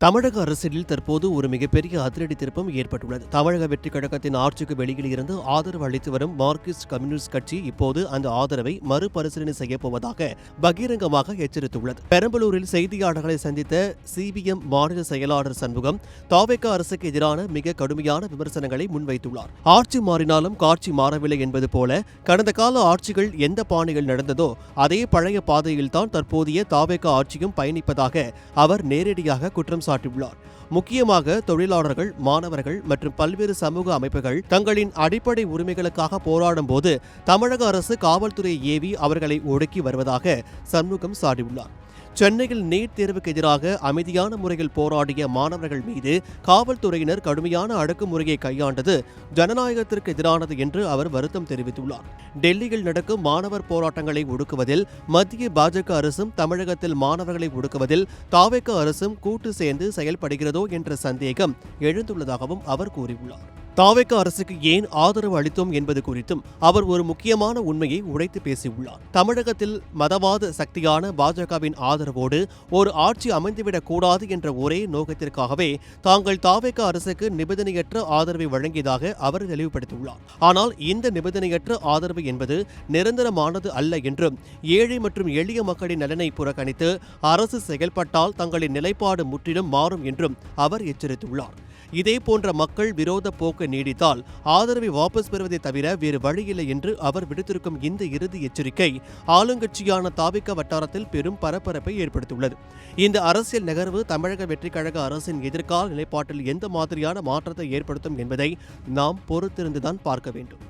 தமிழக அரசியலில் தற்போது ஒரு மிகப்பெரிய அதிரடி திருப்பம் ஏற்பட்டுள்ளது. தமிழக வெற்றிக் கழகத்தின் ஆட்சிக்கு வெளியில் இருந்து ஆதரவு அளித்து வரும் மார்க்சிஸ்ட் கம்யூனிஸ்ட் கட்சி இப்போது அந்த ஆதரவை மறுபரிசீலனை செய்யப்போவதாக பகிரங்கமாக எச்சரித்துள்ளது. பெரம்பலூரில் செய்தியாளர்களை சந்தித்த சிபிஎம் மாநில செயலாளர் சண்முகம் தவேக அரசுக்கு எதிரான மிக கடுமையான விமர்சனங்களை முன்வைத்துள்ளார். ஆட்சி மாறினாலும் காட்சி மாறவில்லை என்பது போல கடந்த கால ஆட்சிகள் எந்த பாணியில் நடந்ததோ அதே பழைய பாதையில்தான் தற்போதைய தவேக ஆட்சியும் பயணிப்பதாக அவர் நேரடியாக குற்றம் சாட்டியுள்ளார். முக்கியமாக தொழிலாளர்கள், மாணவர்கள் மற்றும் பல்வேறு சமூக அமைப்புகள் தங்களின் அடிப்படை உரிமைகளுக்காக போராடும் போது தமிழக அரசு காவல்துறையை ஏவி அவர்களை ஒடுக்கி வருவதாக சண்முகம் சாட்டியுள்ளார். சென்னையில் நீட் தேர்வுக்கு எதிராக அமைதியான முறையில் போராடிய மாணவர்கள் மீது காவல்துறையினர் கடுமையான அடக்குமுறையை கையாண்டது ஜனநாயகத்திற்கு எதிரானது என்று அவர் வருத்தம் தெரிவித்துள்ளார். டெல்லியில் நடக்கும் மாணவர் போராட்டங்களை ஒடுக்குவதில் மத்திய பாஜக அரசும் தமிழகத்தில் மாணவர்களை ஒடுக்குவதில் தவேக அரசும் கூட்டு சேர்ந்து செயல்படுகிறதோ என்ற சந்தேகம் எழுந்துள்ளதாகவும் அவர் கூறியுள்ளார். தவேக அரசுக்கு ஏன் ஆதரவு அளித்தோம் என்பது குறித்தும் அவர் ஒரு முக்கியமான உண்மையை உடைத்து பேசியுள்ளார். தமிழகத்தில் மதவாத சக்தியான பாஜகவின் ஆதரவோடு ஒரு ஆட்சி அமைந்துவிடக் கூடாது என்ற ஒரே நோக்கத்திற்காகவே தாங்கள் தவேக அரசுக்கு நிபந்தனையற்ற ஆதரவை வழங்கியதாக அவர் தெளிவுபடுத்தியுள்ளார். ஆனால் இந்த நிபந்தனையற்ற ஆதரவு என்பது நிரந்தரமானது அல்ல என்றும் ஏழை மற்றும் எளிய மக்களின் நலனை புறக்கணித்து அரசு செயல்பட்டால் தங்களின் நிலைப்பாடு முற்றிலும் மாறும் என்றும் அவர் எச்சரித்துள்ளார். இதேபோன்ற மக்கள் விரோத போக்கு நீடித்தால் ஆதரவை வாபஸ் பெறுவதை தவிர வேறு வழியில்லை என்று அவர் விடுத்திருக்கும் இந்த இறுதி எச்சரிக்கை ஆளுங்கட்சியான தவேக வட்டாரத்தில் பெரும் பரபரப்பை ஏற்படுத்தியுள்ளது. இந்த அரசியல் நகர்வு தமிழக வெற்றிக் கழக அரசின் எதிர்கால நிலைப்பாட்டில் எந்த மாதிரியான மாற்றத்தை ஏற்படுத்தும் என்பதை நாம் பொறுத்திருந்துதான் பார்க்க வேண்டும்.